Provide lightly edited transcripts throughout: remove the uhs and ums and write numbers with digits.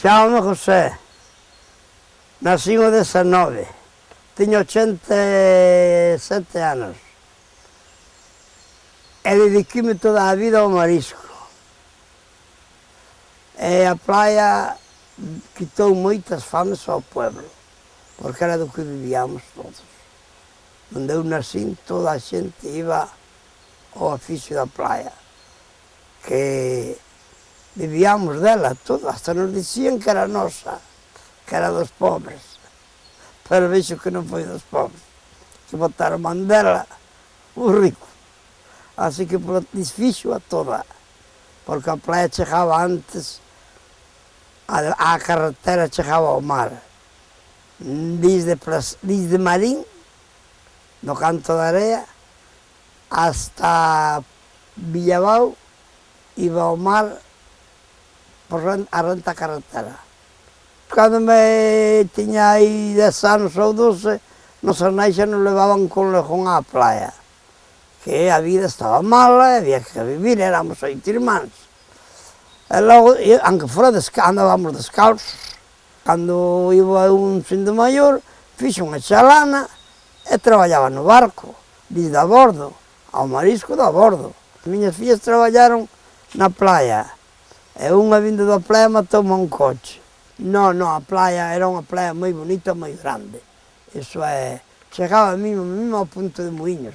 Chámame José, nací o 19, teño 87 anos e dediquime toda a vida ao marisco. E a praia quitou moitas fames ao pueblo, porque era do que vivíamos todos. Onde eu nací, toda a xente iba ao oficio da praia, que vivíamos dela, todo, hasta nos dicían que era nosa, que era dos pobres, pero vexo que non foi dos pobres, que botaron mandela os ricos, así que desfixo a toda, porque a praia chegaba antes, a carretera chegaba ao mar, desde Marín, no Canto da Area, hasta Villabao, iba ao mar por a renta carretera. Cando me tiña aí 10 anos ou 12, nos anais xa nos levaban con lejón á praia, que a vida estaba mala, había que vivir, éramos 8 irmáns. E logo, aunque fora andábamos descalzos, cando iba un sendo maior, fixo unha chalana e traballaba no barco, desde a bordo, ao marisco da bordo. As miñas fillas traballaron na praia, e unha vindo da praia matoume un coche. Non, a praia era unha praia moi bonita, moi grande. Iso é, chegaba mesmo ao punto de Moinhos.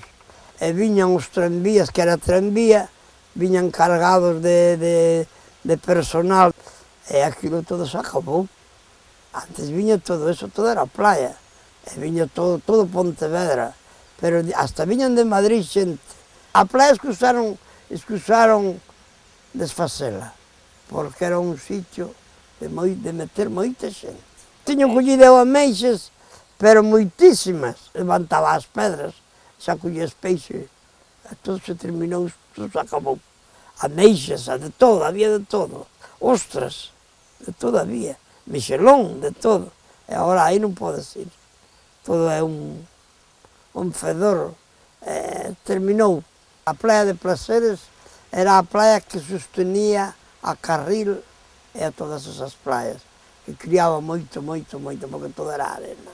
E viñan os tranvías, que era tranvía, viñan cargados de personal, e aquilo todo se acabou. Antes viña todo eso, todo era praia, e viña todo Pontevedra, pero hasta viñan de Madrid xente. A praia escusaron desfacela, porque era un sitio de meter moita xente. Tiño collido ameixas, pero moitísimas, levantaba as pedras, xa collías peixe, e todo se terminou, todo se acabou. Ameixas, de todo, había de todo, ostras, de todo había, mexelón, de todo, e agora aí non podes ir, todo é un fedor, terminou. A praia de Placeres era a praia que sostenía a Carril e a todas esas praias, que criaba moito, porque todo era arena.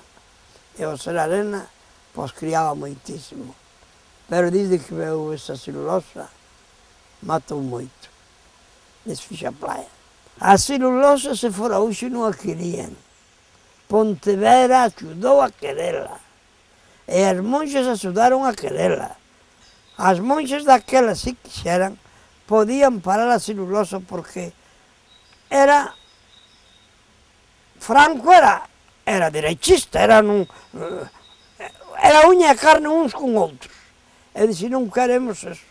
E ao ser arena, pois criaba moitísimo. Pero desde que veu esa celulosa, matou moito. Desfixe a praia. A celulosa, se fora hoxe, non a querían. Pontevedra axudou a querela. E as monxas axudaron a querela. As monxas daquelas, se quixeran, podían parar a celulosa porque Franco era derechista, era uña e carne uns con outros. E dixen, non queremos eso.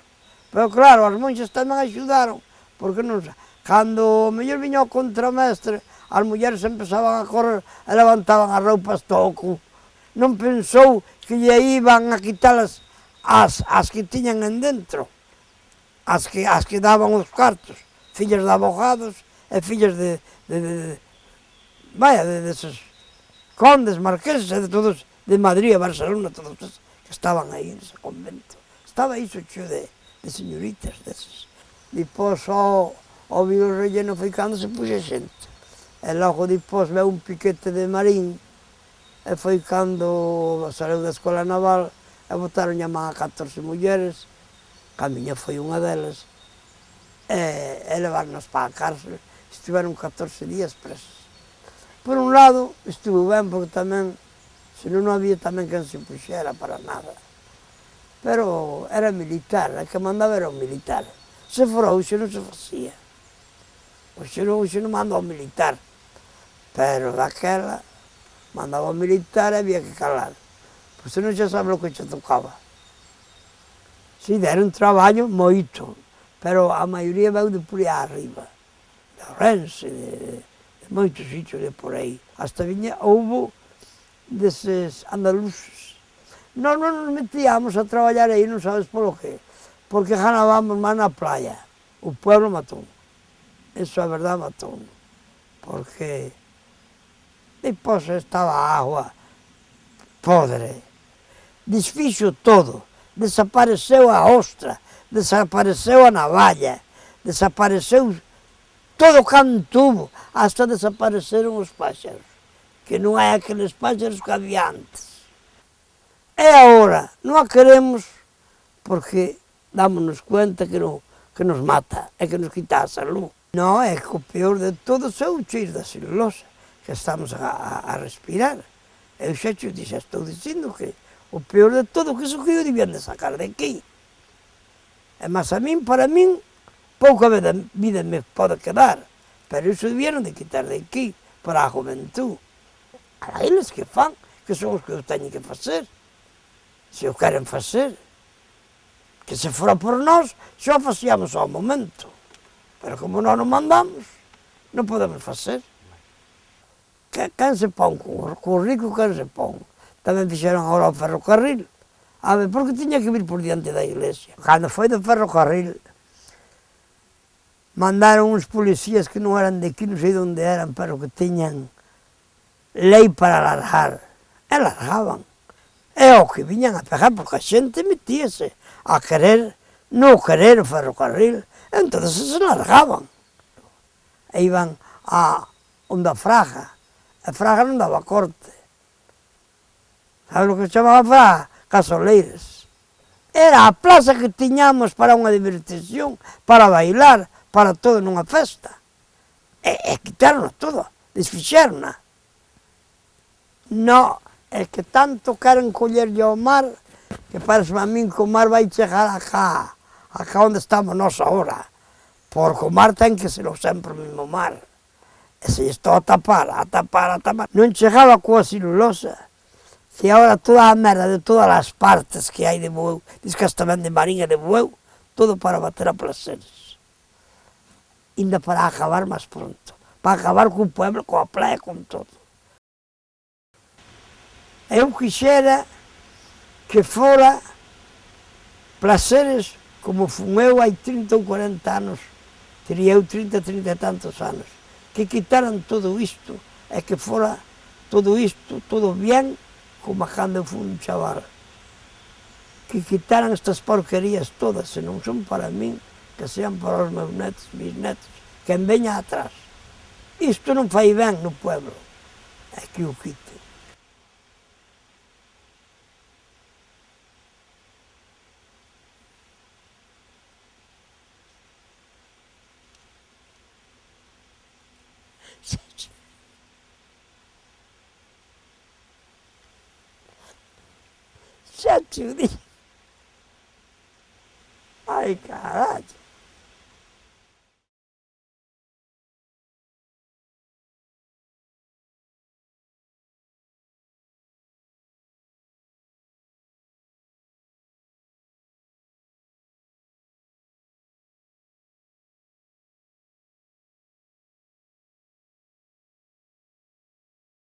Pero claro, as monxas tamén axudaron, porque non, cando o mellor viña o contramestre, as mulleres empezaban a correr e levantaban as roupas todo. Non pensou que lle iban a quitalas as que tiñan en dentro, as que daban os cartos, fillas de abogados e fillas deses condes, marqueses e de todos, de Madrid e Barcelona, todos que estaban aí nese convento. Estaba iso cheo de señoritas deses. Depois o Vilo Relleno foi cando se puxe xente. E logo depois veu un piquete de Marín, e foi cando saleu da Escola Naval e botaron a man a 14 mulleres, que a miña foi unha delas, e levarnos para a cárcel. Estiveron 14 días presos. Por un lado, estuvo ben, porque tamén, senón non había tamén quen se puxera para nada. Pero era militar, a que mandaba era o militar. Se fora hoxe non se facía. Hoxe non manda o militar, pero daquela mandaba o militar e había que calar. Pois senón xa sabe o que che tocaba. Si, deron traballo moito, pero a maioría veu de por aí arriba, de Ourense, de moitos sitios de por aí. Hasta houve deses andaluces. Nós non nos metíamos a traballar aí, non sabes polo qué, porque ganábamos máis na praia. O pueblo matou. Eso é verdade, matou. Porque depois estaba a agua podre. Desfixo todo. Desapareceu a ostra, desapareceu a navalla, desapareceu todo canto hubo, hasta desapareceron os páxaros, que non hai aqueles páxaros que había antes. E agora non a queremos porque dámonos cuenta que nos mata e que nos quita a salud. Non, é que o peor de todo é o cheiro da celulosa que estamos a respirar. Eu xa estou dicindo que o peor de todo que iso que eu debían de sacar de aquí. E mas para min, pouca vida me pode quedar, pero iso debieron de quitar de aquí para a juventud. A eles que fan, que son os que o teñen que facer, se o queren facer. Que se fora por nós, xa o facíamos ao momento. Pero como nós non mandamos, non podemos facer. Quen se pon co rico, quen se pon. Tamén fixeron agora o ferrocarril. A ver, porque tiña que vir por diante da iglesia. Cando foi do ferrocarril, mandaron uns policías que non eran de aquí, non sei de onde eran, pero que tiñan lei para largar. E largaban. E o que viñan a pegar, porque a xente metíase a querer, non querer o ferrocarril, entón se largaban. E iban a onde a Fraga. A Fraga non daba corte. Sabe o que se chamaba Fraga? Casoleiras. Era a plaza que tiñamos para unha divertición, para bailar, para todo nunha festa. E quitaron todo, desfixeron-na. Non, é que tanto queren collerlle ao mar, que parece a min que o mar vai chegar acá onde estamos nós agora. Porque o mar ten que ser sempre o mesmo mar. E se estou a tapar. Non chegaba coa celulosa, que agora toda a merda de todas as partes que hai de Bueu, diz que hasta vende mariña de Bueu, todo para bater a placeres. Ainda para acabar máis pronto, para acabar co pueblo, coa playa, con todo. Eu quixera que fora placeres como fun eu hai 30 ou 40 anos, teria eu 30 e tantos anos, que quitaran todo isto, e que fora todo isto, todo bien, como cando eu fui un chaval. Que quitaran estas porquerías todas, se non son para min, que sean para os meus netos, mis netos, que veña atrás. Isto non fai ben no pueblo, é que o quite. Xa te o dixo. Ai, carallo.